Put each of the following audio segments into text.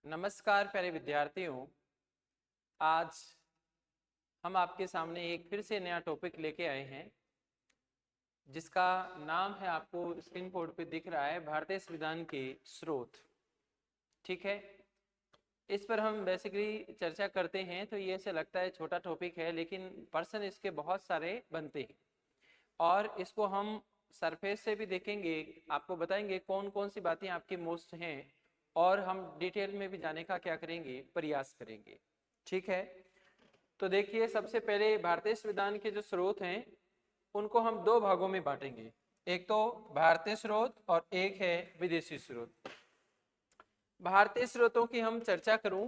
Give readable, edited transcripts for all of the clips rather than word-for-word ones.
नमस्कार प्यारे विद्यार्थियों। आज हम आपके सामने एक फिर से नया टॉपिक लेके आए हैं जिसका नाम है, आपको स्क्रीन बोर्ड पे दिख रहा है, भारतीय संविधान के स्रोत। ठीक है, इस पर हम बेसिकली चर्चा करते हैं तो ये ऐसे लगता है छोटा टॉपिक है, लेकिन पर्सन इसके बहुत सारे बनते हैं और इसको हम सरफेस से भी देखेंगे, आपको बताएंगे कौन कौन सी बातें आपकी मोस्ट हैं और हम डिटेल में भी जाने का क्या करेंगे, प्रयास करेंगे। ठीक है, तो देखिए सबसे पहले भारतीय संविधान के जो स्रोत हैं उनको हम दो भागों में बांटेंगे, एक तो भारतीय स्रोत और एक है विदेशी स्रोत। भारतीय स्रोतों की हम चर्चा करूं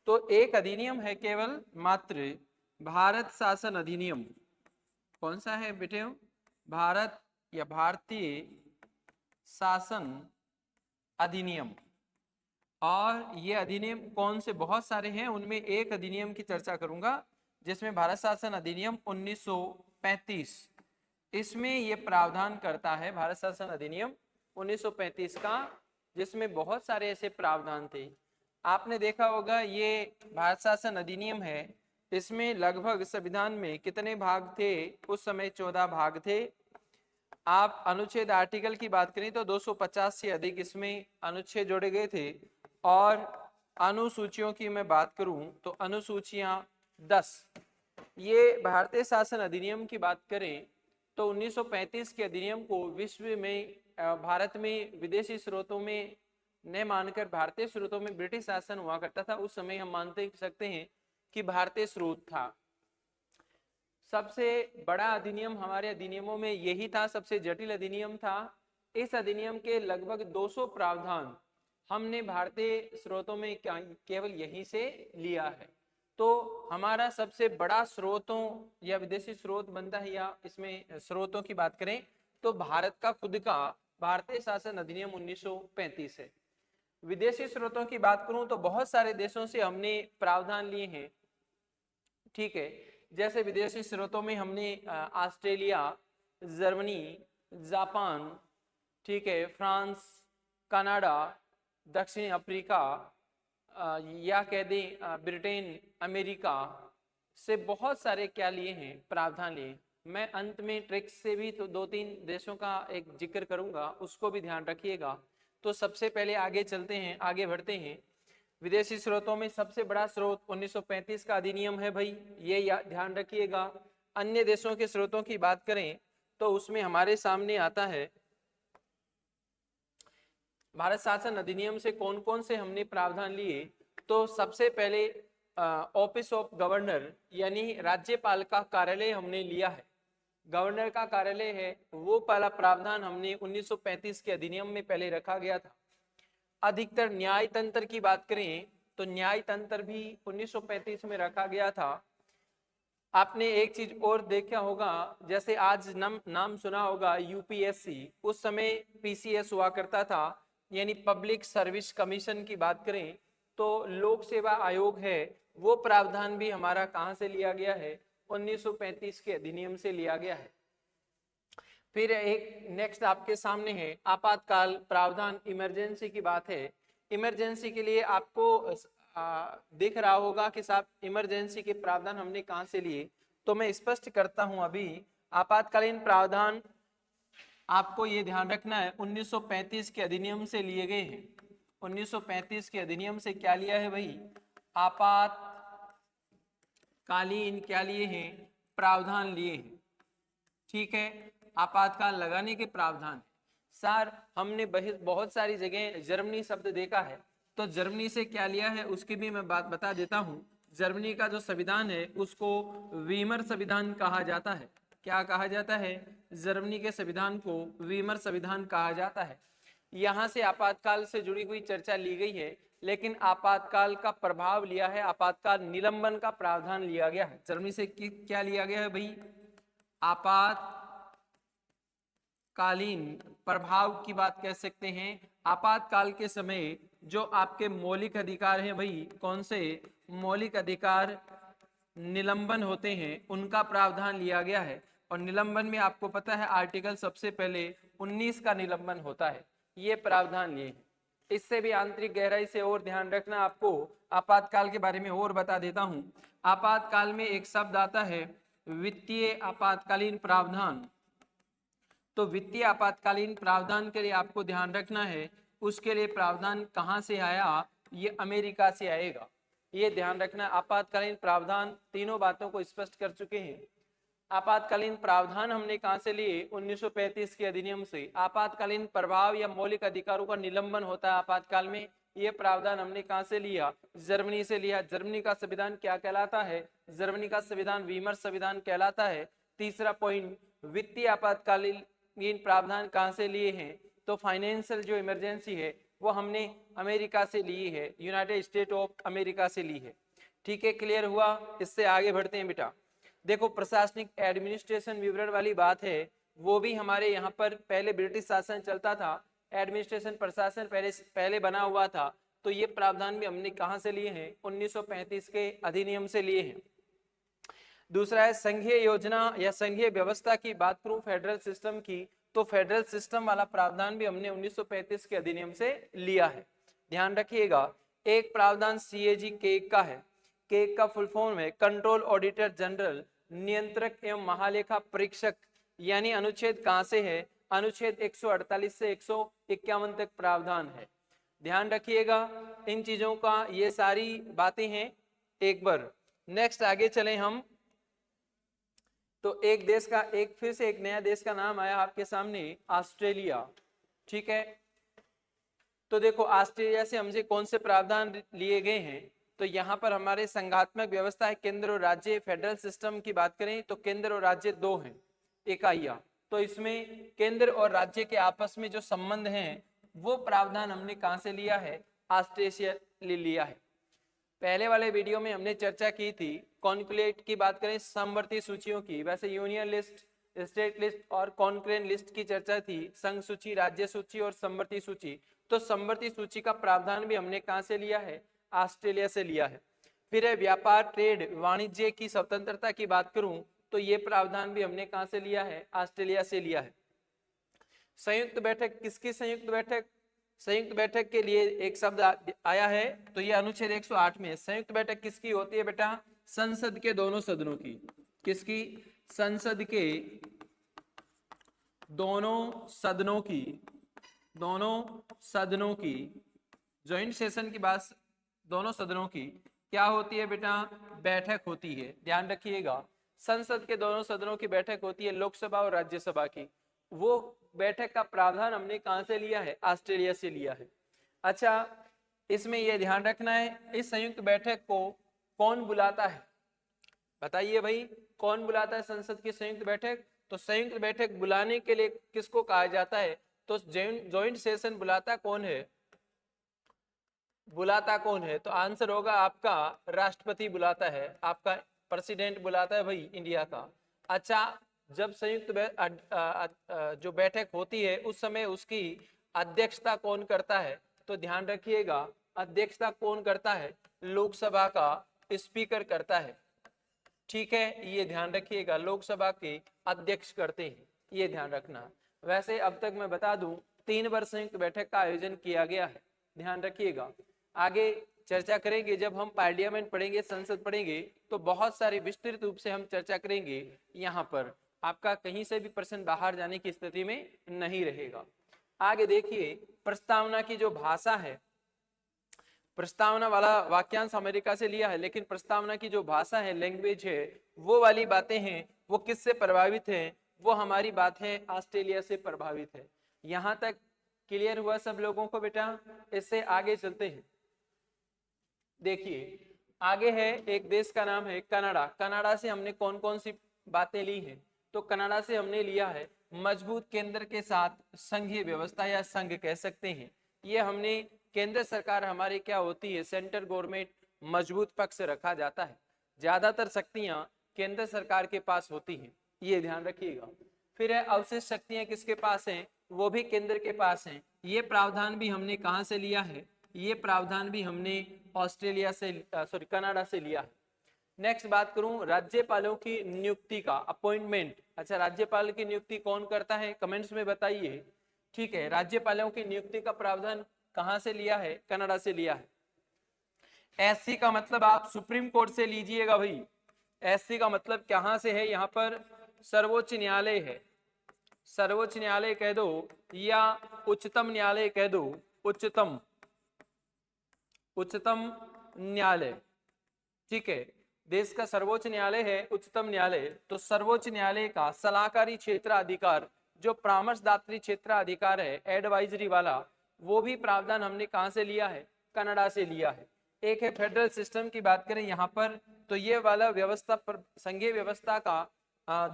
तो एक अधिनियम है, केवल मात्र भारत शासन अधिनियम। कौन सा है बेटे? भारत या भारतीय शासन अधिनियम। और ये अधिनियम कौन से, बहुत सारे हैं, उनमें एक अधिनियम की चर्चा करूंगा जिसमें भारत शासन अधिनियम 1935, इसमें ये प्रावधान करता है, भारत शासन अधिनियम 1935 का, जिसमें बहुत सारे ऐसे प्रावधान थे। आपने देखा होगा ये भारत शासन अधिनियम है, इसमें लगभग संविधान में कितने भाग थे? उस समय 14 भाग थे। आप अनुच्छेद आर्टिकल की बात करें तो 250 से अधिक इसमें अनुच्छेद जोड़े गए थे। और अनुसूचियों की मैं बात करूं तो अनुसूचियां 10। ये भारतीय शासन अधिनियम की बात करें तो 1935 के अधिनियम को विश्व में, भारत में विदेशी स्रोतों में न मानकर भारतीय स्रोतों में ब्रिटिश शासन हुआ करता था, उस समय हम मानते सकते हैं कि भारतीय स्रोत था। सबसे बड़ा अधिनियम हमारे अधिनियमों में यही था, सबसे जटिल अधिनियम था। इस अधिनियम के लगभग 200 प्रावधान हमने भारतीय स्रोतों में केवल यहीं से लिया है। तो हमारा सबसे बड़ा स्रोतों या विदेशी स्रोत बनता है, या इसमें स्रोतों की बात करें तो भारत का खुद का भारतीय शासन अधिनियम 1935 है। विदेशी स्रोतों की बात करूं तो बहुत सारे देशों से हमने प्रावधान लिए हैं। ठीक है, जैसे विदेशी स्रोतों में हमने ऑस्ट्रेलिया, जर्मनी, जापान, ठीक है, फ्रांस, कनाडा, दक्षिण अफ्रीका, या कह दें ब्रिटेन, अमेरिका से बहुत सारे क्या लिए हैं, प्रावधान लिए। मैं अंत में ट्रिक्स से भी तो 2-3 देशों का एक जिक्र करूंगा, उसको भी ध्यान रखिएगा। तो सबसे पहले आगे चलते हैं, आगे बढ़ते हैं। विदेशी स्रोतों में सबसे बड़ा स्रोत 1935 का अधिनियम है भाई, ये ध्यान रखिएगा। अन्य देशों के स्रोतों की बात करें तो उसमें हमारे सामने आता है भारत शासन अधिनियम से कौन कौन से हमने प्रावधान लिए। तो सबसे पहले ऑफिस ऑफ गवर्नर यानी राज्यपाल का कार्यालय हमने लिया है, गवर्नर का कार्यालय है, वो पहला प्रावधान हमने 1935 के अधिनियम में पहले रखा गया था। अधिकतर न्याय तंत्र की बात करें तो न्याय तंत्र भी 1935 में रखा गया था। आपने एक चीज और देखा होगा, जैसे आज नाम सुना होगा यूपीएससी, उस समय पीसीएस हुआ करता था, यानी पब्लिक सर्विस कमीशन की बात करें तो लोक सेवा आयोग है, वो प्रावधान भी हमारा कहां से लिया गया है? 1935 के अधिनियम से लिया गया है। फिर एक नेक्स्ट आपके सामने है आपातकाल प्रावधान, इमरजेंसी की बात है। इमरजेंसी के लिए आपको दिख रहा होगा कि साहब इमरजेंसी के प्रावधान हमने कहां से लिए, तो मैं स्पष्ट करता हूं। अभी आपातकालीन प्रावधान आपको ये ध्यान रखना है 1935 के अधिनियम से लिए गए हैं। 1935 के अधिनियम से क्या लिया है भाई? आपातकालीन क्या लिए हैं? प्रावधान लिए हैं। ठीक है, आपातकाल लगाने के प्रावधान। सर हमने बहुत सारी जगह जर्मनी शब्द देखा है, तो जर्मनी से क्या लिया है उसकी भी मैं बात बता देता हूं। जर्मनी का जो संविधान है उसको वीमर संविधान कहा जाता है। क्या कहा जाता है? जर्मनी के संविधान को वीमर संविधान कहा जाता है। यहां से आपातकाल से जुड़ी हुई चर्चा ली गई है, लेकिन आपातकाल का प्रभाव लिया है, आपातकाल निलंबन का प्रावधान लिया गया है। जर्मनी से क्या लिया गया है भाई? आपातकालीन प्रभाव की बात कह सकते हैं। आपातकाल के समय जो आपके मौलिक अधिकार हैं भाई, कौन से मौलिक अधिकार निलंबन होते हैं, उनका प्रावधान लिया गया है। और निलंबन में आपको पता है आर्टिकल सबसे पहले 19 का निलंबन होता है, ये प्रावधान लिए हैं। इससे भी आंतरिक गहराई से और ध्यान रखना। आपको आपातकाल के बारे में और बता देता हूं। आपातकाल में एक शब्द आता है वित्तीय आपातकालीन प्रावधान। तो वित्तीय आपातकालीन प्रावधान के लिए आपको ध्यान रखना है, उसके लिए प्रावधान कहां से आया, ये अमेरिका से आएगा, ये ध्यान रखना। आपातकालीन प्रावधान तीनों बातों को स्पष्ट कर चुके हैं। आपातकालीन प्रावधान हमने कहां से लिए, 1935 के अधिनियम से। आपातकालीन प्रभाव या मौलिक अधिकारों का निलंबन होता है आपातकाल में, ये प्रावधान हमने कहां से लिया, जर्मनी से लिया। जर्मनी का संविधान क्या कहलाता है, जर्मनी का संविधान वीमर संविधान कहलाता है। तीसरा पॉइंट, वित्तीय आपातकालीन प्रावधान कहां से लिए हैं, तो फाइनेंशियल जो इमरजेंसी है वो हमने अमेरिका से ली है, यूनाइटेड स्टेट ऑफ अमेरिका से ली है। ठीक है, क्लियर हुआ। इससे आगे बढ़ते हैं बेटा। देखो प्रशासनिक एडमिनिस्ट्रेशन विवरण वाली बात है, वो भी हमारे यहाँ पर पहले ब्रिटिश शासन चलता था, एडमिनिस्ट्रेशन प्रशासन पहले बना हुआ था। तो ये प्रावधान भी हमने कहाँ से लिए हैं, 1935 के अधिनियम से लिए हैं। दूसरा है संघीय योजना या संघीय व्यवस्था की बात करूं फेडरल सिस्टम की, तो फेडरल सिस्टम वाला प्रावधान भी हमने 1935 के अधिनियम से लिया है। ध्यान रखिएगा। एक प्रावधान CAG केक का है, केक का फुल फॉर्म है कंट्रोल ऑडिटर जनरल, नियंत्रक एवं महालेखा परीक्षक, यानी अनुच्छेद कहां से है, अनुच्छेद 148 से 151 तक प्रावधान है। ध्यान रखिएगा इन चीजों का, ये सारी बातें हैं। एक बार नेक्स्ट आगे चलें हम, तो एक देश का फिर से एक नया देश का नाम आया आपके सामने, ऑस्ट्रेलिया। ठीक है, तो देखो ऑस्ट्रेलिया से हमसे कौन से प्रावधान लिए गए हैं, तो यहाँ पर हमारे संघात्मक व्यवस्था है, केंद्र और राज्य। फेडरल सिस्टम की बात करें तो केंद्र और राज्य दो हैं इकाइयां, तो इसमें केंद्र और राज्य के आपस में जो संबंध हैं वो प्रावधान हमने कहां से लिया है, ऑस्ट्रेलिया ले लिया है। पहले वाले वीडियो में हमने चर्चा की थी कॉन्क्लेट की बात करें समवर्ती सूचियों की, वैसे यूनियन लिस्ट, स्टेट लिस्ट और कॉन्करेंट लिस्ट की चर्चा थी, संघ सूची, राज्य सूची और समवर्ती सूची। तो समवर्ती सूची का प्रावधान भी हमने कहां से लिया है, ऑस्ट्रेलिया से लिया है। फिर है व्यापार, ट्रेड, वाणिज्य की स्वतंत्रता की बात करूं तो ये प्रावधान भी हमने कहां से लिया है, ऑस्ट्रेलिया से लिया है। संयुक्त बैठक, किसकी संयुक्त बैठक, संयुक्त बैठक के लिए एक शब्द आया है, तो ये अनुच्छेद 108 में। संयुक्त बैठक किसकी होती है बेटा, संसद के दोनों सदनों की। किसकी, संसद के दोनों सदनों की, दोनों सदनों की ज्वाइंट सेशन की बात, दोनों सदनों की क्या होती है बेटा, बैठक होती है। ध्यान रखिएगा संसद के दोनों सदनों की बैठक होती है, लोकसभा और राज्यसभा की। वो बैठक का प्रावधान हमने कहां से लिया है, ऑस्ट्रेलिया से लिया है। अच्छा, इसमें यह ध्यान रखना है इस संयुक्त बैठक को कौन बुलाता है, बताइए भाई कौन बुलाता है संसद की संयुक्त बैठक। तो संयुक्त बैठक बुलाने के लिए किसको कहा जाता है, तो ज्वाइंट सेशन बुलाता कौन है, बुलाता कौन है, तो आंसर होगा आपका राष्ट्रपति बुलाता है, आपका प्रेसिडेंट बुलाता है भाई इंडिया का। अच्छा, जब संयुक्त जो बैठक होती है उस समय उसकी अध्यक्षता कौन करता है, तो ध्यान रखिएगा अध्यक्षता कौन करता है, लोकसभा का स्पीकर करता है। ठीक है, ये ध्यान रखिएगा लोकसभा के अध्यक्ष करते हैं, ये ध्यान रखना। वैसे अब तक मैं बता दूं 3 बार संयुक्त बैठक का आयोजन किया गया है, ध्यान रखिएगा। आगे चर्चा करेंगे जब हम पार्लियामेंट पढ़ेंगे, संसद पढ़ेंगे, तो बहुत सारे विस्तृत रूप से हम चर्चा करेंगे। यहाँ पर आपका कहीं से भी प्रश्न बाहर जाने की स्थिति में नहीं रहेगा। आगे देखिए प्रस्तावना की जो भाषा है, प्रस्तावना वाला वाक्यांश अमेरिका से लिया है, लेकिन प्रस्तावना की जो भाषा है, लैंग्वेज है, वो वाली बातें हैं वो किससे प्रभावित है, वो हमारी बात है ऑस्ट्रेलिया से प्रभावित है। यहां तक क्लियर हुआ सब लोगों को बेटा। इससे आगे चलते हैं। देखिए आगे है एक देश का नाम है कनाडा। कनाडा से हमने कौन कौन सी बातें ली हैं, तो कनाडा से हमने लिया है मजबूत केंद्र के साथ संघीय व्यवस्था या संघ कह सकते हैं। ये हमने केंद्र सरकार हमारी क्या होती है, सेंट्रल गवर्नमेंट मजबूत पक्ष रखा जाता है, ज्यादातर शक्तियां केंद्र सरकार के पास होती हैं, ये ध्यान रखिएगा। फिर है अवशिष्ट शक्तियां किसके पास हैं, वो भी केंद्र के पास हैं। ये प्रावधान भी हमने कहां से लिया है, ये प्रावधान भी हमने ऑस्ट्रेलिया से कनाडा से लिया है। नेक्स्ट बात करूं राज्यपालों की नियुक्ति का, अपॉइंटमेंट। अच्छा, राज्यपाल की नियुक्ति कौन करता है, कमेंट्स में बताइए। ठीक है, राज्यपालों की नियुक्ति का प्रावधान कहां से लिया है? कनाडा से लिया है। एससी का मतलब आप सुप्रीम कोर्ट से लीजिएगा भाई। एससी का मतलब कहां से है? यहाँ पर सर्वोच्च न्यायालय है, सर्वोच्च न्यायालय कह दो या उच्चतम न्यायालय कह दो, उच्चतम न्यायालय, ठीक है। देश का सर्वोच्च न्यायालय है उच्चतम न्यायालय, तो सर्वोच्च न्यायालय का सलाहकारी क्षेत्र अधिकार, जो परामर्शदात्री क्षेत्र अधिकार है, एडवाइजरी वाला, वो भी प्रावधान हमने कहां से लिया है? कनाडा से लिया है। एक है फेडरल सिस्टम की बात करें यहाँ पर, तो ये वाला व्यवस्था पर संघीय व्यवस्था का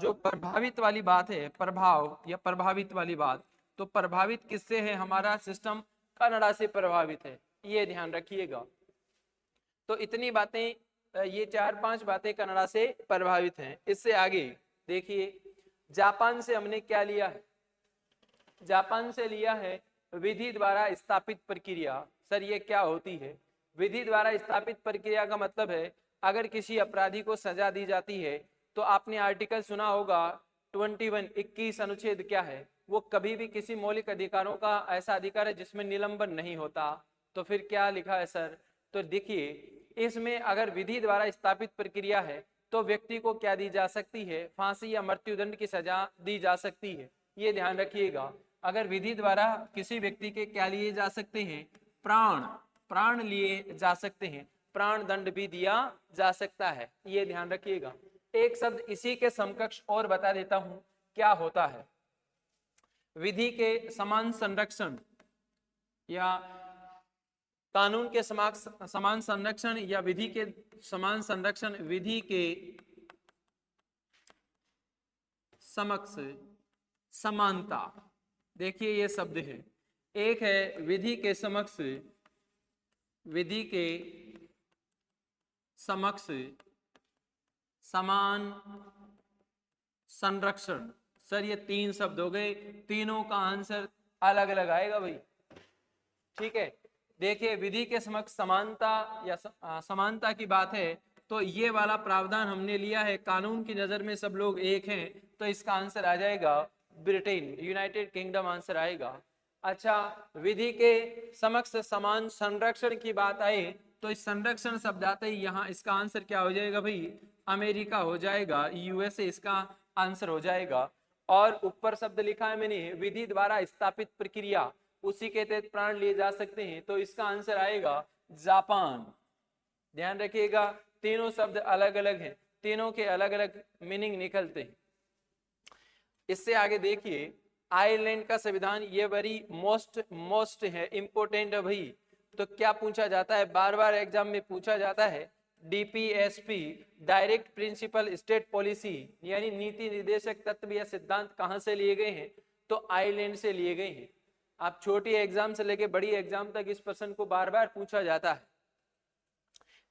जो प्रभावित वाली बात है, प्रभाव या प्रभावित वाली बात, तो प्रभावित किससे है? हमारा सिस्टम कनाडा से प्रभावित है, ये ध्यान रखिएगा। तो इतनी बातें, ये 4-5 बातें कनाडा से प्रभावित हैं। इससे आगे देखिए, जापान से हमने क्या लिया है? जापान से लिया है विधि द्वारा स्थापित प्रक्रिया। सर ये क्या होती है? विधि द्वारा स्थापित प्रक्रिया का मतलब है अगर किसी अपराधी को सजा दी जाती है तो आपने आर्टिकल सुना होगा 21 अनुच्छेद क्या है? वो कभी भी किसी मौलिक अधिकारों का ऐसा अधिकार है जिसमें निलंबन नहीं होता। तो फिर क्या लिखा है सर? तो देखिए, इसमें अगर विधि द्वारा स्थापित प्रक्रिया है तो व्यक्ति को क्या दी जा सकती है? फांसी या मृत्युदंड की सजा दी जा सकती है, ये ध्यान रखिएगा। अगर विधि द्वारा किसी व्यक्ति के क्या लिए जा सकते हैं? प्राण लिए जा सकते हैं, प्राण दंड भी दिया जा सकता है, ये ध्यान रखिएगा। एक शब्द इसी के समकक्ष और बता देता हूं क्या होता है। विधि के समान संरक्षण या कानून के समान संरक्षण या विधि के समान संरक्षण, विधि के समक्ष समानता। देखिए ये शब्द है, एक है विधि के समक्ष, विधि के समक्ष समान संरक्षण। सर ये 3 शब्द हो गए, तीनों का आंसर अलग अलग आएगा भाई, ठीक है। देखिए विधि के समक्ष समानता या समानता की बात है, तो ये वाला प्रावधान हमने लिया है। कानून की नजर में सब लोग एक हैं, तो इसका आंसर आ जाएगा ब्रिटेन, यूनाइटेड किंगडम आंसर आएगा। अच्छा, विधि के समक्ष समान संरक्षण की बात आए तो इस संरक्षण शब्द आते ही यहाँ इसका आंसर क्या हो जाएगा भाई? अमेरिका हो जाएगा, यूएसए इसका आंसर हो जाएगा। और ऊपर शब्द लिखा है मैंने, विधि द्वारा स्थापित प्रक्रिया, उसी के तहत प्राण लिए जा सकते हैं, तो इसका आंसर आएगा जापान। ध्यान रखिएगा, तीनों शब्द अलग अलग हैं, तीनों के अलग अलग मीनिंग निकलते हैं। इससे आगे देखिए, आयरलैंड का संविधान, ये वेरी मोस्ट है, इंपोर्टेंट है भाई। तो क्या पूछा जाता है? बार बार एग्जाम में पूछा जाता है, DPSP direct principle state policy, यानी नीति निर्देशक तत्व या सिद्धांत कहां से लिए गए हैं? तो आयरलैंड से लिए गए हैं। आप छोटी एग्जाम से लेके बड़ी एग्जाम तक इस प्रश्न को बार बार पूछा जाता है।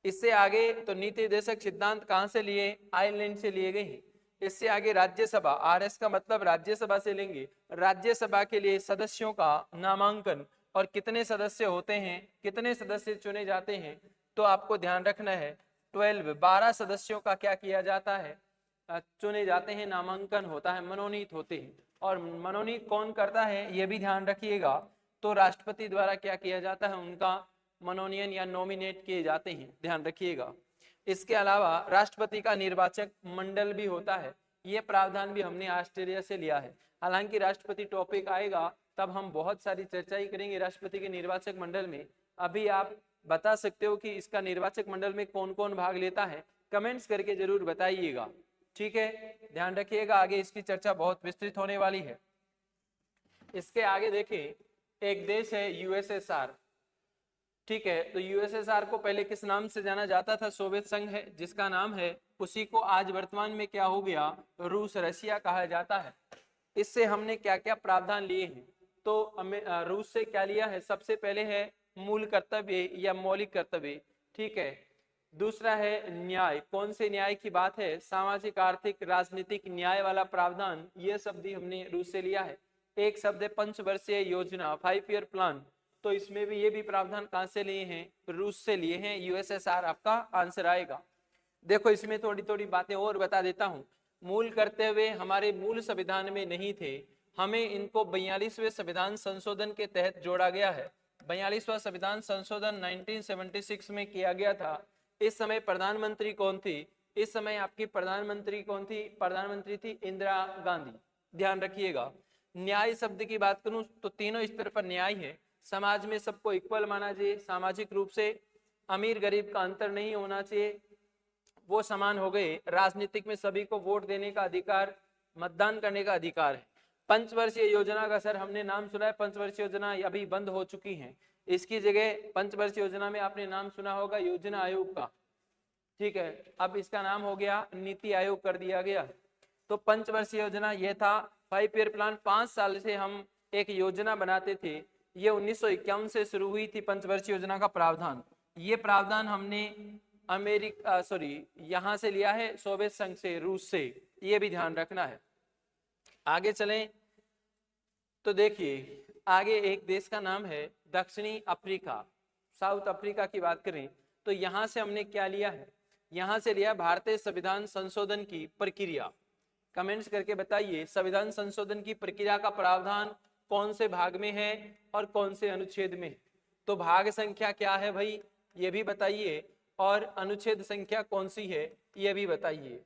इससे आगे तो नीति निर्देशक सिद्धांत कहां से लिए? आयरलैंड से लिए गए हैं। इससे आगे राज्यसभा, आरएस का मतलब राज्यसभा से लेंगे। राज्यसभा के लिए सदस्यों का नामांकन और कितने सदस्य होते हैं, कितने सदस्य चुने जाते हैं, तो आपको ध्यान रखना है 12 सदस्यों का क्या किया जाता है? चुने जाते हैं, नामांकन होता है, मनोनीत होते हैं। और मनोनीत कौन करता है ये भी ध्यान रखिएगा, तो राष्ट्रपति द्वारा क्या किया जाता है? उनका मनोनयन या नॉमिनेट किए जाते हैं, ध्यान रखिएगा। इसके अलावा राष्ट्रपति का निर्वाचक मंडल भी होता है, ये प्रावधान भी हमने ऑस्ट्रेलिया से लिया है। हालांकि राष्ट्रपति टॉपिक आएगा तब हम बहुत सारी चर्चा ही करेंगे राष्ट्रपति के निर्वाचक मंडल में। अभी आप बता सकते हो कि इसका निर्वाचक मंडल में कौन कौन भाग लेता है, कमेंट्स करके जरूर बताइएगा, ठीक है। ध्यान रखिएगा, आगे इसकी चर्चा बहुत विस्तृत होने वाली है। इसके आगे देखिए, एक देश है यूएसएसआर, ठीक है। तो यूएसएसआर को पहले किस नाम से जाना जाता था? सोवियत संघ है जिसका नाम है, उसी को आज वर्तमान में क्या हो गया? रूस, रशिया कहा जाता है। इससे हमने क्या क्या प्रावधान लिए हैं? तो रूस से क्या लिया है? सबसे पहले है मूल कर्तव्य या मौलिक कर्तव्य, ठीक है। दूसरा है न्याय, कौन से न्याय की बात है? सामाजिक, आर्थिक, राजनीतिक न्याय वाला प्रावधान, ये शब्द हमने रूस से लिया है। एक शब्द है पंचवर्षीय योजना, 5 ईयर प्लान, तो इसमें भी ये भी प्रावधान कहां से लिए हैं? रूस से लिए हैं। यूएसएसआर आपका आंसर आएगा। देखो इसमें थोड़ी थोड़ी बातें और बता देता हूं। मूल कर्तव्य हमारे मूल संविधान में नहीं थे, हमें इनको 42वें संविधान संशोधन के तहत जोड़ा गया है। 42वां संविधान संशोधन 1976 में किया गया था। इस समय प्रधानमंत्री कौन थी? इस समय आपकी प्रधानमंत्री कौन थी? प्रधानमंत्री थी इंदिरा गांधी। ध्यान रखिएगा। न्याय शब्द की बात करूं तो तीनों स्तर पर न्याय है। समाज में सबको इक्वल माना चाहिए, सामाजिक रूप से अमीर गरीब का अंतर नहीं होना चाहिए, वो समान हो गए। राजनीतिक में सभी को वोट देने का अधिकार, मतदान करने का अधिकार है। पंचवर्षीय योजना का सर हमने नाम सुना है, पंचवर्षीय योजना अभी बंद हो चुकी है। इसकी जगह पंचवर्षीय योजना में आपने नाम सुना होगा योजना आयोग का, ठीक है, अब इसका नाम हो गया नीति आयोग कर दिया गया। तो पंचवर्षीय योजना यह था, 5 ईयर प्लान, 5 साल से हम एक योजना बनाते थे। ये 1951 से शुरू हुई थी पंचवर्षीय योजना का प्रावधान। ये प्रावधान हमने यहाँ से लिया है, सोवियत संघ से, रूस से, ये भी ध्यान रखना है। आगे चलें तो देखिए आगे एक देश का नाम है दक्षिणी अफ्रीका, साउथ अफ्रीका की बात करें तो यहां से हमने क्या लिया है? यहां से लिया भारतीय संविधान संशोधन की प्रक्रिया। कमेंट्स करके बताइए संविधान संशोधन की प्रक्रिया का प्रावधान कौन से भाग में है और कौन से अनुच्छेद में है? तो भाग संख्या क्या है भाई, ये भी बताइए, और अनुच्छेद संख्या कौन सी है ये भी बताइए,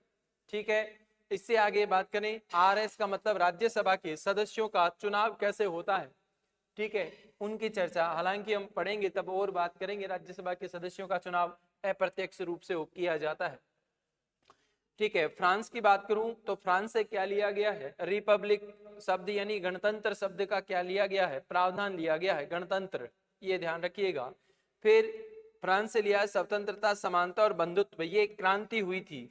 ठीक है। इससे आगे बात करें, आरएस का मतलब राज्यसभा के सदस्यों का चुनाव कैसे होता है, ठीक है, उनकी चर्चा, हालांकि हम पढ़ेंगे तब और बात करेंगे। राज्यसभा के सदस्यों का चुनाव अप्रत्यक्ष रूप से किया जाता है, ठीक है। फ्रांस की बात करूं तो फ्रांस से क्या लिया गया है? रिपब्लिक शब्द यानी गणतंत्र शब्द का क्या लिया गया है? प्रावधान लिया गया है, गणतंत्र, ये ध्यान रखिएगा। फिर फ्रांस से लिया है स्वतंत्रता, समानता और बंधुत्व, ये क्रांति हुई थी।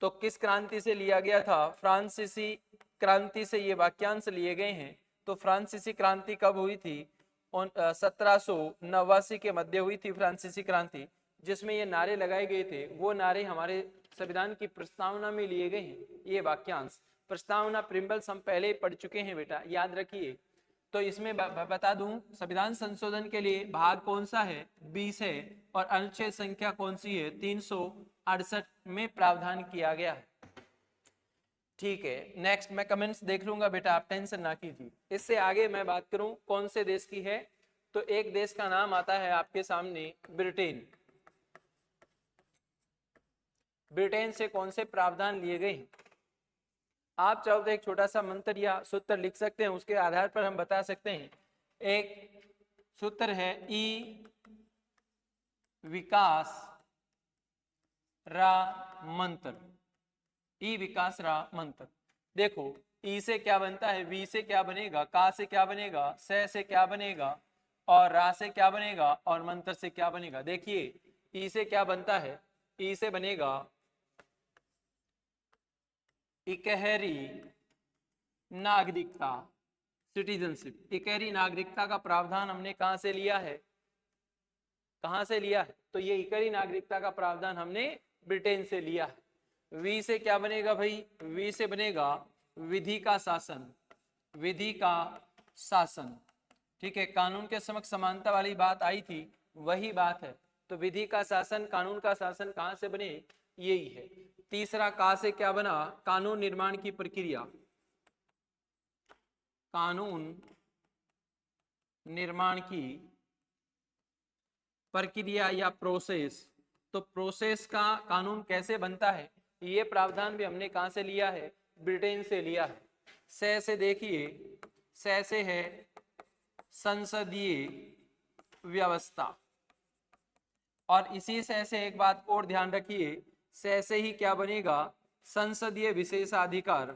तो किस क्रांति से लिया गया था? फ्रांसीसी क्रांति से ये वाक्यांश लिए गए हैं। तो फ्रांसीसी क्रांति कब हुई थी? 1789 के मध्य हुई थी फ्रांसीसी क्रांति, जिसमें ये नारे लगाए गए थे। वो नारे हमारे संविधान की प्रस्तावना में लिए गए हैं। ये वाक्यांश, प्रस्तावना, प्रिम्बल्स हम पहले ही पढ़ चुके हैं बेटा, याद रखिए। तो इसमें बता दूं संविधान संशोधन के लिए भाग कौन सा है? 20 है, और अनुच्छेद संख्या कौन सी है? 368 में प्रावधान किया गया है, ठीक है। नेक्स्ट मैं कमेंट्स देख लूंगा बेटा, आप टेंशन ना कीजिए। इससे आगे मैं बात करूं कौन से देश की है, तो एक देश का नाम आता है आपके सामने ब्रिटेन। ब्रिटेन से कौन से प्रावधान लिए गए हैं? आप चाहो तो एक छोटा सा मंत्र या सूत्र लिख सकते हैं, उसके आधार पर हम बता सकते हैं। एक सूत्र है ई विकास रा मंत्र, ई विकास रा मंत्र। देखो ई से क्या बनता है? वी से क्या बनेगा? का से क्या बनेगा? से क्या बनेगा? और रा से क्या बनेगा? और मंत्र से क्या बनेगा? देखिए ई से क्या बनता है? ई से बनेगा इकहरी नागरिकता, सिटीजनशिप। इकहरी नागरिकता का प्रावधान हमने कहां से लिया है? कहां से लिया है? तो ये इकहरी नागरिकता का प्रावधान हमने ब्रिटेन से लिया है। वी से क्या बनेगा भाई? वी से बनेगा विधि का शासन, विधि का शासन, ठीक है। कानून के समक्ष समानता वाली बात आई थी, वही बात है। तो विधि का शासन, कानून का शासन कहां से बने? यही है। तीसरा का से क्या बना? कानून निर्माण की प्रक्रिया, कानून निर्माण की प्रक्रिया या प्रोसेस। तो प्रोसेस का कानून कैसे बनता है, ये प्रावधान भी हमने कहां से लिया है? ब्रिटेन से लिया है। से देखिए, से है संसदीय व्यवस्था, और इसी से एक बात और ध्यान रखिए, से ही क्या बनेगा? संसदीय विशेषाधिकार।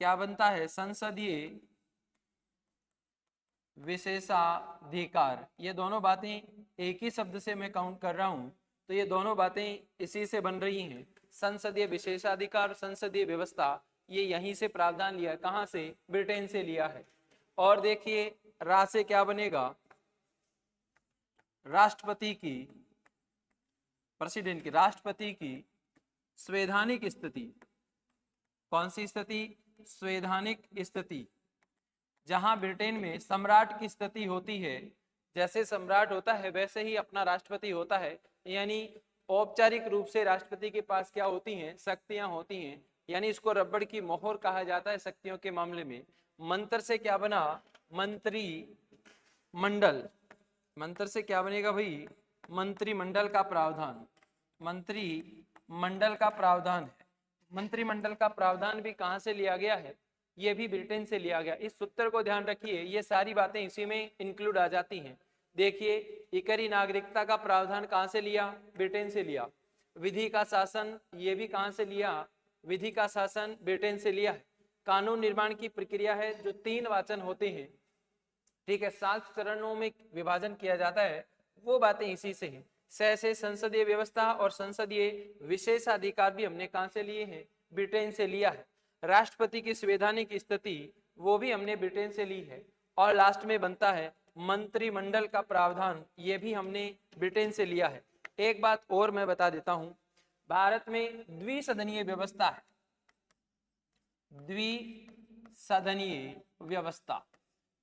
क्या बनता है? संसदीय विशेषाधिकार। ये दोनों बातें एक ही शब्द से मैं काउंट कर रहा हूं, तो ये दोनों बातें इसी से बन रही हैं। संसदीय विशेषाधिकार, संसदीय व्यवस्था, ये यहीं से प्रावधान लिया है। कहां से? ब्रिटेन से लिया है। और देखिए रा से क्या बनेगा? राष्ट्रपति की, प्रेसिडेंट की, राष्ट्रपति की संवैधानिक स्थिति। कौन सी स्थिति? संवैधानिक स्थिति। जहां ब्रिटेन में सम्राट की स्थिति होती है, जैसे सम्राट होता है वैसे ही अपना राष्ट्रपति होता है, यानी औपचारिक रूप से राष्ट्रपति के पास क्या होती हैं? शक्तियां होती हैं, यानी इसको रबड़ की मोहर कहा जाता है शक्तियों के मामले में। मंत्र से क्या बना? मंत्री, मंडल, मंत्र से क्या बनेगा भाई, मंत्रिमंडल का प्रावधान, मंत्रिमंडल का प्रावधान है। मंत्रिमंडल का प्रावधान भी कहां से लिया गया है, ये भी ब्रिटेन से लिया गया। इस सूत्र को ध्यान रखिए, ये सारी बातें इसी में इंक्लूड आ जाती हैं। देखिए, इकरी नागरिकता का प्रावधान कहां से लिया, ब्रिटेन से लिया। विधि का शासन, ये भी कहां से लिया, विधि का शासन ब्रिटेन से लिया है। कानून निर्माण की प्रक्रिया है जो 3 वाचन होते हैं, ठीक है, 7 चरणों में विभाजन किया जाता है, वो बातें इसी से हैं। से संसदीय व्यवस्था और संसदीय विशेषाधिकार भी हमने कहां से लिए हैं, ब्रिटेन से लिया है। राष्ट्रपति की संवैधानिक स्थिति, वो भी हमने ब्रिटेन से ली है। और लास्ट में बनता है मंत्रिमंडल का प्रावधान, ये भी हमने ब्रिटेन से लिया है। एक बात और मैं बता देता हूं, भारत में द्विसदनीय व्यवस्था है, द्विसदनीय व्यवस्था।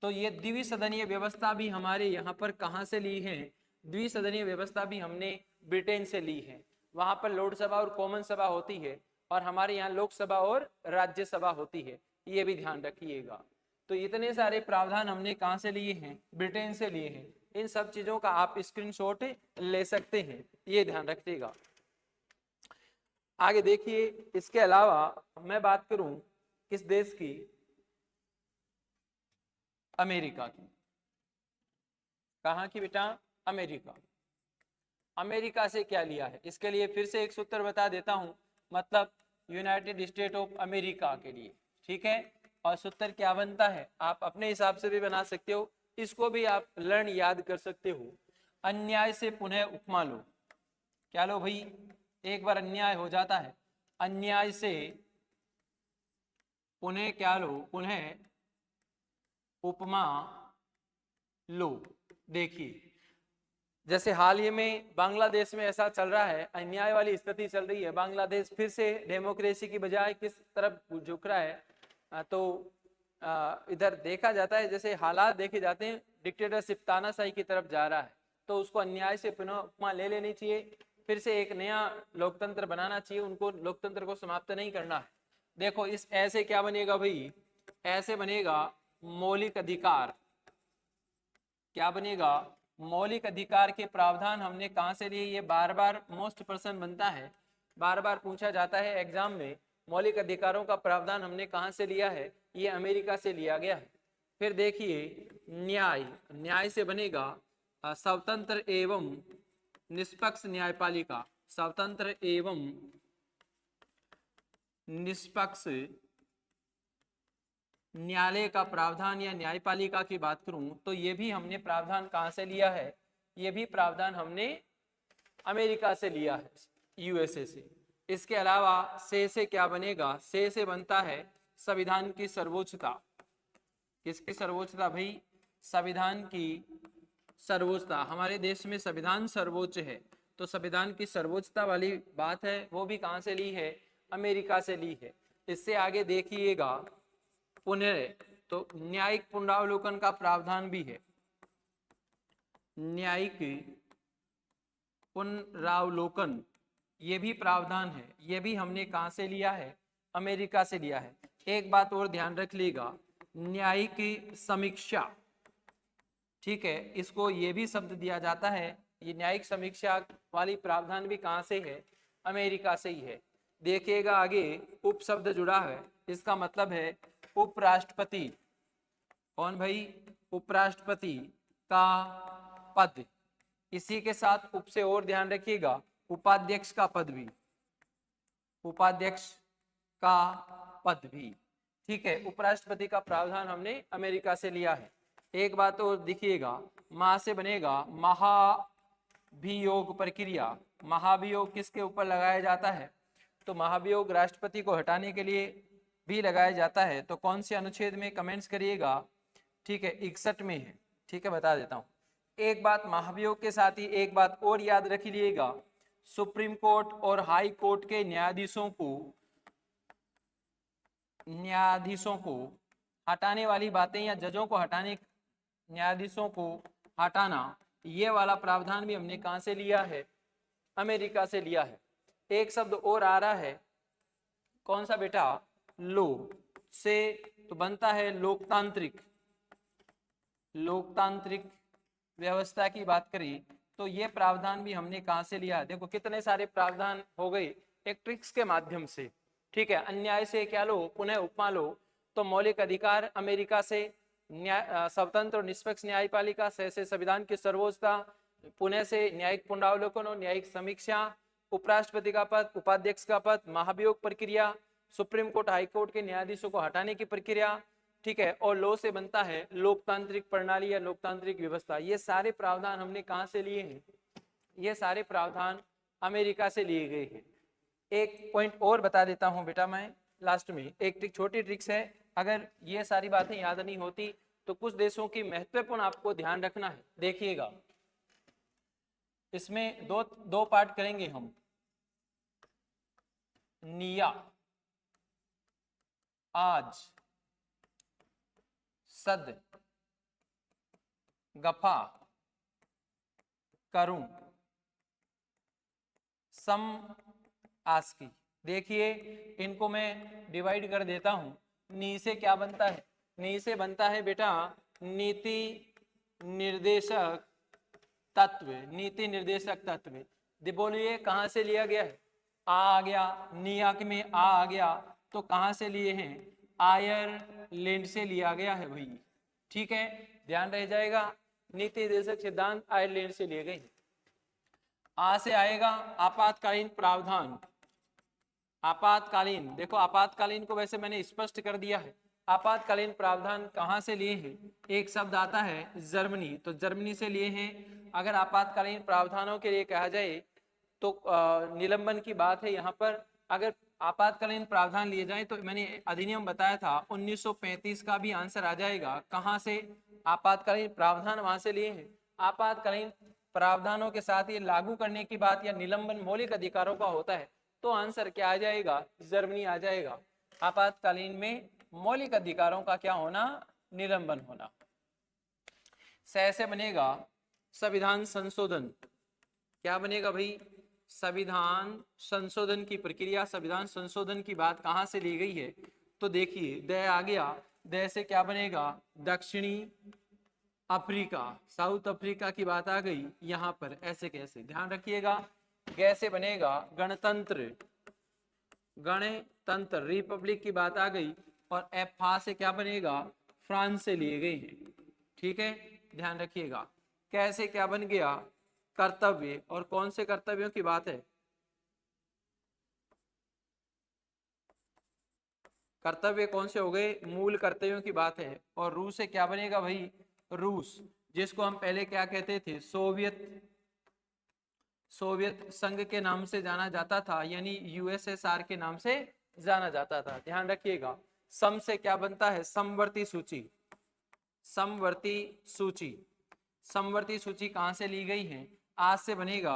तो ये द्विसदनीय व्यवस्था भी हमारे यहाँ पर कहाँ से ली है, द्विसदनीय व्यवस्था भी हमने ब्रिटेन से ली है। वहां पर लोकसभा और कॉमन सभा होती है, और हमारे यहाँ लोकसभा और राज्यसभा होती है, ये भी ध्यान रखिएगा। तो इतने सारे प्रावधान हमने कहाँ से लिए हैं, ब्रिटेन से लिए हैं। इन सब चीजों का आप स्क्रीनशॉट ले सकते हैं, ये ध्यान रखिएगा। आगे देखिए, इसके अलावा मैं बात करूं किस देश की, अमेरिका की। कहां की बेटा, अमेरिका। अमेरिका से क्या लिया है, इसके लिए फिर से एक सूत्र बता देता हूं, मतलब यूनाइटेड स्टेट ऑफ अमेरिका के लिए, ठीक है। और सूत्र क्या बनता है, आप अपने हिसाब से भी बना सकते हो, इसको भी आप लर्न याद कर सकते हो। अन्याय से पुनः उपमा लो, क्या लो भाई, एक बार अन्याय हो जाता है, अन्याय से पुनः क्या लो, पुनः उपमा लो। देखिए, जैसे हाल ही में बांग्लादेश में ऐसा चल रहा है, अन्याय वाली स्थिति चल रही है, बांग्लादेश फिर से डेमोक्रेसी की बजाय किस तरफ झुक रहा है, तो इधर देखा जाता है, जैसे हालात देखे जाते हैं, डिक्टेटरशिप तानाशाही की तरफ जा रहा है, तो उसको अन्याय से पुनः उपमा ले लेनी चाहिए, फिर से एक नया लोकतंत्र बनाना चाहिए, उनको लोकतंत्र को समाप्त नहीं करना है। देखो, इस ऐसे क्या बनेगा भाई, ऐसे बनेगा मौलिक अधिकार, क्या बनेगा, मौलिक अधिकार के प्रावधान हमने कहां से लिए, ये बार बार मोस्ट पर्सन बनता है, बार बार पूछा जाता है एग्जाम में, मौलिक अधिकारों का प्रावधान हमने कहां से लिया है, ये अमेरिका से लिया गया है। फिर देखिए, न्याय, न्याय से बनेगा स्वतंत्र एवं निष्पक्ष न्यायपालिका, स्वतंत्र एवं निष्पक्ष न्यायालय का प्रावधान या न्यायपालिका की बात करूं तो ये भी हमने प्रावधान कहां से लिया है, ये भी प्रावधान हमने अमेरिका से लिया है, यूएसए से। इसके अलावा से क्या बनेगा, से बनता है संविधान की सर्वोच्चता, किसकी सर्वोच्चता भाई, संविधान की सर्वोच्चता। हमारे देश में संविधान सर्वोच्च है, तो संविधान की सर्वोच्चता वाली बात है, वो भी कहां से ली है, अमेरिका से ली है। इससे आगे देखिएगा, पुनः, तो न्यायिक पुनरावलोकन का प्रावधान भी है, न्यायिक पुनरावलोकन, ये भी प्रावधान है, ये भी हमने कहां से लिया है, अमेरिका से लिया है। एक बात और ध्यान रख लीजिएगा, न्यायिक समीक्षा, ठीक है, इसको ये भी शब्द दिया जाता है, ये न्यायिक समीक्षा वाली प्रावधान भी कहां से है, अमेरिका से ही है। देखिएगा आगे, उप शब्द जुड़ा है, इसका मतलब है उपराष्ट्रपति। कौन भाई, उपराष्ट्रपति का पद। इसी के साथ उप से और ध्यान रखिएगा, उपाध्यक्ष का पद भी, उपाध्यक्ष का पद भी, ठीक है। उपराष्ट्रपति का प्रावधान हमने अमेरिका से लिया है। एक बात और दिखिएगा, महा से बनेगा महाभियोग प्रक्रिया। महाभियोग किसके ऊपर लगाया जाता है, तो महाभियोग राष्ट्रपति को हटाने के लिए भी लगाया जाता है। तो कौन से अनुच्छेद में, कमेंट्स करिएगा, ठीक है, 61 में है, ठीक है, बता देता हूं। एक बात महाभियोग के साथ ही एक बात और याद रख लीजिएगा, सुप्रीम कोर्ट और हाई कोर्ट के न्यायाधीशों को हटाने वाली बातें, या जजों को हटाने, न्यायाधीशों को हटाना, ये वाला प्रावधान भी हमने कहां से लिया है, अमेरिका से लिया है। एक शब्द और आ रहा है, कौन सा बेटा, लो से, तो बनता है लोकतांत्रिक, लोकतांत्रिक व्यवस्था की बात करी तो ये प्रावधान भी हमने कहां से लिया? देखो कितने सारे प्रावधान हो गए एक ट्रिक्स के माध्यम से, ठीक है। अन्याय से क्या लो, पुनः उपमा लो, तो मौलिक अधिकार अमेरिका से, न्याय स्वतंत्र और निष्पक्ष न्यायपालिका से संविधान की सर्वोच्चता, पुणे से न्यायिक पुनरावलोकन और न्यायिक समीक्षा, उपराष्ट्रपति का पद, उपाध्यक्ष का पद, महाभियोग प्रक्रिया, सुप्रीम कोर्ट हाई कोर्ट के न्यायाधीशों को हटाने की प्रक्रिया, ठीक है। और लॉ से बनता है लोकतांत्रिक प्रणाली या लोकतांत्रिक व्यवस्था। ये सारे प्रावधान हमने कहां से लिए हैं? ये सारे प्रावधान अमेरिका से लिए गए हैं। एक पॉइंट और बता देता हूं बेटा मैं लास्ट में, एक छोटी ट्रिक्स है। अगर ये सारी बातें याद नहीं होती तो कुछ देशों की महत्वपूर्ण आपको ध्यान रखना है। देखिएगा इसमें दो पार्ट करेंगे हम। निया, आज, सद, गफा, करूं, सम, आस्की। देखिए इनको मैं डिवाइड कर देता हूं। नी से क्या बनता है? नी से बनता है बेटा नीति निर्देशक तत्व। नीति निर्देशक तत्व बोलिए कहां से लिया गया है? आ गया, नियाक में आ गया, तो कहां से लिए हैं? आयरलैंड से लिया गया है भाई, ठीक है, ध्यान रह जाएगा। नीति निर्देशक सिद्धांत आयरलैंड से लिए गए। आ से आएगा आपातकालीन प्रावधान। आपातकालीन, देखो आपातकालीन को वैसे मैंने स्पष्ट कर दिया है। आपातकालीन प्रावधान कहां से लिए हैं? एक शब्द आता है जर्मनी, तो जर्मनी से लिए हैं। अगर आपातकालीन प्रावधानों के लिए कहा जाए तो निलंबन की बात है यहाँ पर। अगर आपातकालीन प्रावधान लिए जाए तो मैंने अधिनियम बताया था 1935 का भी आंसर आ जाएगा। कहां से आपातकालीन प्रावधान वहां से लिए हैं। आपातकालीन प्रावधानों के साथ ये लागू करने की बात या निलंबन मौलिक अधिकारों का होता है तो आंसर क्या आ जाएगा? जर्मनी आ जाएगा। आपातकालीन में मौलिक अधिकारों का क्या होना? निलंबन होना। से बनेगा संविधान संशोधन। क्या बनेगा भाई? संविधान संशोधन की प्रक्रिया। संविधान संशोधन की बात कहां से ली गई है? तो देखिए द आ गया, द से क्या बनेगा? दक्षिणी अफ्रीका, साउथ अफ्रीका की बात आ गई यहां पर। ऐसे कैसे, ध्यान रखिएगा। कैसे बनेगा? गणतंत्र, गणतंत्र, रिपब्लिक की बात आ गई। और एफा से क्या बनेगा? फ्रांस से लिए गए हैं, ठीक है, ध्यान रखिएगा। कैसे क्या बन गया? कर्तव्य। और कौन से कर्तव्यों की बात है? कर्तव्य कौन से हो गए? मूल कर्तव्यों की बात है। और रूस से क्या बनेगा भाई? रूस, जिसको हम पहले क्या कहते थे? सोवियत संघ के नाम से जाना जाता था, यानी यूएसएसआर के नाम से जाना जाता था, ध्यान रखिएगा। सम से क्या बनता है? समवर्ती सूची। समवर्ती सूची, समवर्ती सूची कहां से ली गई है? आज से बनेगा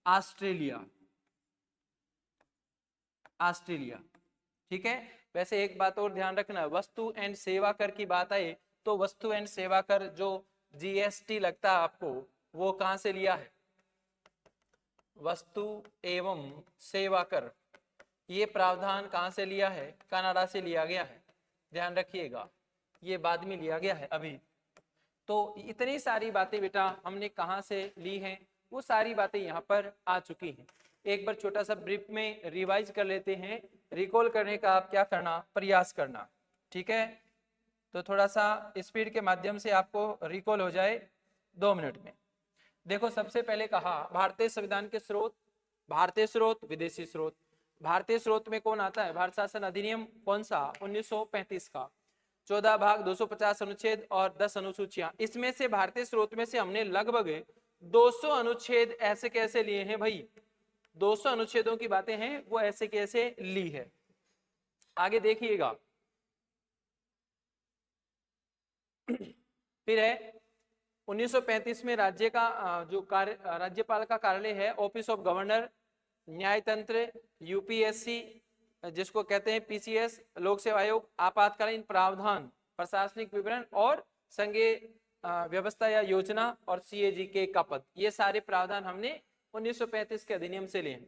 ऑस्ट्रेलिया, ऑस्ट्रेलिया, ठीक है। वैसे एक बात और ध्यान रखना, वस्तु एंड सेवा कर की बात आए तो वस्तु एंड सेवा कर जो जीएसटी लगता है आपको, वो कहां से लिया है? वस्तु एवं सेवा कर, ये प्रावधान कहां से लिया है? कनाडा से लिया गया है, ध्यान रखिएगा। ये बाद में लिया गया है अभी। तो इतनी सारी बातें बेटा हमने कहां से ली हैं, वो सारी बातें यहाँ पर आ चुकी हैं। एक बार छोटा सा ब्रीफ में रिवाइज कर लेते हैं, रिकॉल करने का आप क्या करना? प्रयास करना, ठीक है। तो थोड़ा सा स्पीड के माध्यम से आपको रिकॉल हो जाए 2 मिनट में। देखो सबसे पहले कहा भारतीय संविधान के स्रोत, भारतीय स्रोत, विदेशी स्रोत। भारतीय स्रोत में कौन आता है? भारत शासन अधिनियम कौन सा? 1935 का, 14 भाग, 250 अनुच्छेद और 10 अनुसूचियां। इसमें से भारतीय स्रोत में से हमने लगभग 200 अनुच्छेद ऐसे कैसे लिए हैं भाई? 200 अनुच्छेदों की बातें हैं वो ऐसे कैसे ली है। आगे देखिएगा, फिर है 1935 में राज्य का जो कार्य, राज्यपाल का कार्यालय है, ऑफिस ऑफ गवर्नर, न्यायतंत्र, यूपीएससी जिसको कहते हैं पीसीएस, लोक सेवा आयोग, आपातकालीन प्रावधान, प्रशासनिक विवरण और संघीय व्यवस्था या योजना और सीएजी के का पद। ये सारे प्रावधान हमने 1935 के अधिनियम से लिए।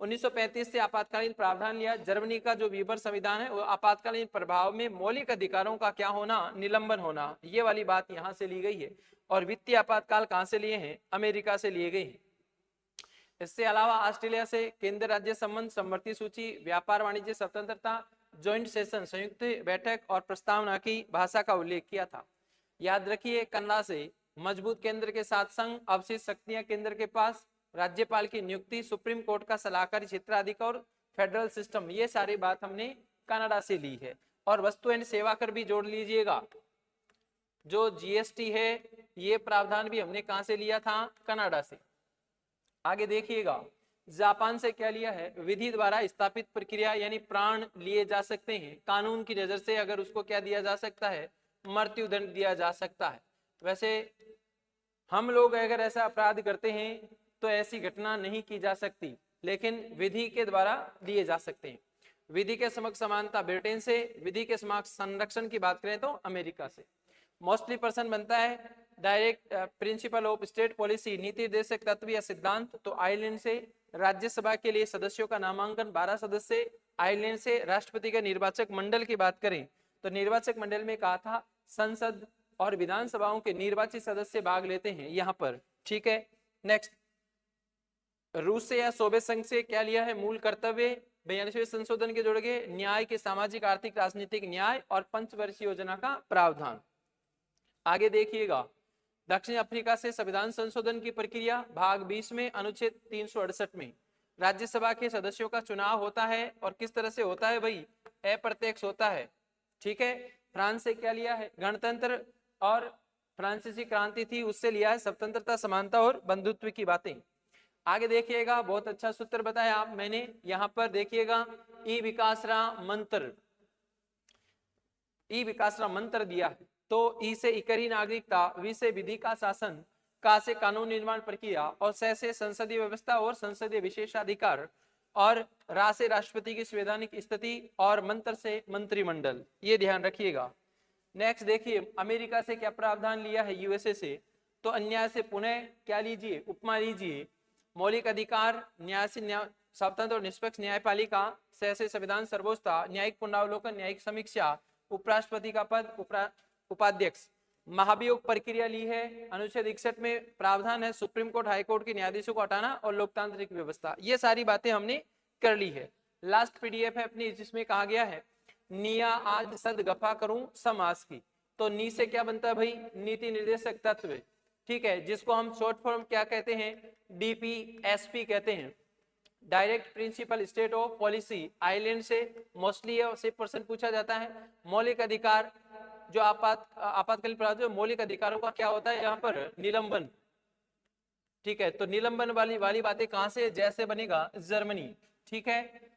1935 से आपातकालीन प्रावधान लिया। जर्मनी का जो वीबर संविधान है वो आपातकालीन प्रभाव में मौलिक अधिकारों का क्या होना, निलंबन होना, ये वाली बात यहाँ से ली गई है। और वित्तीय आपातकाल कहाँ से लिए हैं, अमेरिका से लिए गए हैं। इसके अलावा ऑस्ट्रेलिया से केंद्र राज्य संबंध, समवर्ती सूची, व्यापार वाणिज्य स्वतंत्रता, ज्वाइंट सेशन, संयुक्त बैठक और प्रस्तावना की भाषा का उल्लेख किया था। याद रखिए, कनाडा से मजबूत केंद्र के साथ संघ, अवशिष्ट शक्तियां केंद्र के पास, राज्यपाल की नियुक्ति, सुप्रीम कोर्ट का सलाहकारी क्षेत्राधिकार और फेडरल सिस्टम, ये सारी बात हमने कनाडा से ली है। और वस्तु एवं सेवा कर भी जोड़ लीजिएगा, जो जीएसटी है ये प्रावधान भी हमने कहां से लिया था, कनाडा से। आगे देखिएगा, जापान से क्या लिया है, विधि द्वारा स्थापित प्रक्रिया यानी प्राण लिए जा सकते हैं, कानून की नजर से अगर उसको क्या दिया जा सकता है, मृत्यु दंड दिया जा सकता है। वैसे हम लोग अगर ऐसा अपराध करते हैं तो ऐसी घटना नहीं की जा सकती, लेकिन विधि के द्वारा दिए जा सकते हैं। विधि के समक्ष समानता ब्रिटेन से, विधि के समक्ष संरक्षण की बात करें तो अमेरिका से। मोस्टली पर्सन बनता है direct principle of state policy, नीति निर्देशक तत्व या सिद्धांत, तो आयरलैंड से। राज्यसभा के लिए सदस्यों का नामांकन 12 सदस्य आयरलैंड से। राष्ट्रपति का निर्वाचक मंडल की बात करें तो निर्वाचक मंडल में कहा था संसद और विधानसभाओं के निर्वाचित सदस्य भाग लेते हैं यहाँ पर, ठीक है। नेक्स्ट, रूस से या सोवियत संघ से क्या लिया है, मूल कर्तव्य, 42वें संशोधन के जोड़े न्याय के सामाजिक आर्थिक राजनीतिक न्याय और पंचवर्षीय योजना का प्रावधान। आगे देखिएगा, दक्षिण अफ्रीका से संविधान संशोधन की प्रक्रिया, भाग 20 में अनुच्छेद 368 में राज्यसभा के सदस्यों का चुनाव होता है और किस तरह से होता है भाई, अप्रत्यक्ष होता है, ठीक है। फ्रांस से क्या लिया है, गणतंत्र और फ्रांसीसी क्रांति थी उससे लिया है स्वतंत्रता, समानता और बंधुत्व की बातें। आगे देखिएगा, बहुत अच्छा सूत्र बताया आप, मैंने यहाँ पर देखिएगा ई विकासरा मंत्र दिया है। तो ई से इकरी नागरिकता, वी से विधि का शासन, का से कानून निर्माण प्रक्रिया और से संसदीय व्यवस्था और संसदीय विशेषाधिकार और रा से राष्ट्रपति की संवैधानिक स्थिति और मंत्र से मंत्रिमंडल, ये ध्यान रखिएगा। नेक्स्ट देखिए, अमेरिका से क्या प्रावधान लिया है, यूएसए से, तो अन्याय से पुनः क्या लीजिए, उपमा लीजिए। मौलिक अधिकार, न्याय से स्वतंत्र और निष्पक्ष न्यायपालिका, से संविधान सर्वोच्चता, न्यायिक पुनरावलोकन, न्यायिक समीक्षा, उपराष्ट्रपति का पद, उपाध्यक्ष। महाभियोग प्रक्रिया ली है, अनुच्छेद 61 में प्रावधान है सुप्रीम कोर्ट हाई कोर्ट के न्यायाधीशों को हटाना और लोकतांत्रिक व्यवस्था, ये सारी बातें हमने कर ली है। लास्ट पीडीएफ है अपनी, जिसमें कहा गया है निया आज सद गफा करूं समास की, तो नी से क्या बनता है भाई, नीति निर्देशक तत्व, ठीक है, जिसको हम शॉर्ट फॉर्म क्या कहते हैं, डीपीएसपी कहते हैं, direct principle state of policy. Island से मोस्टली से पर्सन पूछा जाता है। मौलिक अधिकार, जो आपातकालीन प्रावधान, मौलिक अधिकारों का क्या होता है यहाँ पर, निलंबन, ठीक है। तो निलंबन वाली बातें कहां से, जैसे बनेगा जर्मनी, ठीक है।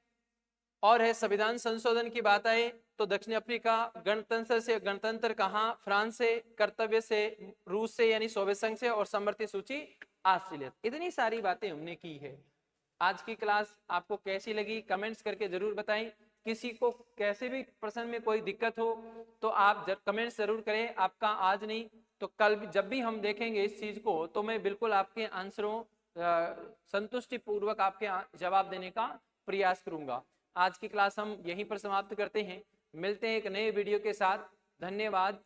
और है संविधान संशोधन की बात आए तो दक्षिण अफ्रीका, गणतंत्र से गणतंत्र कहाँ, फ्रांस से, कर्तव्य से रूस से यानी सोवियत संघ से, और समवर्ती सूची ऑस्ट्रेलिया। इतनी सारी बातें हमने की है। आज की क्लास आपको कैसी लगी कमेंट्स करके जरूर बताएं। किसी को कैसे भी प्रश्न में कोई दिक्कत हो तो आप कमेंट्स जरूर करें। आपका आज नहीं तो कल जब भी हम देखेंगे इस चीज को, तो मैं बिल्कुल आपके आंसरों संतुष्टि पूर्वक आपके जवाब देने का प्रयास करूंगा। आज की क्लास हम यहीं पर समाप्त करते हैं, मिलते हैं एक नए वीडियो के साथ। धन्यवाद।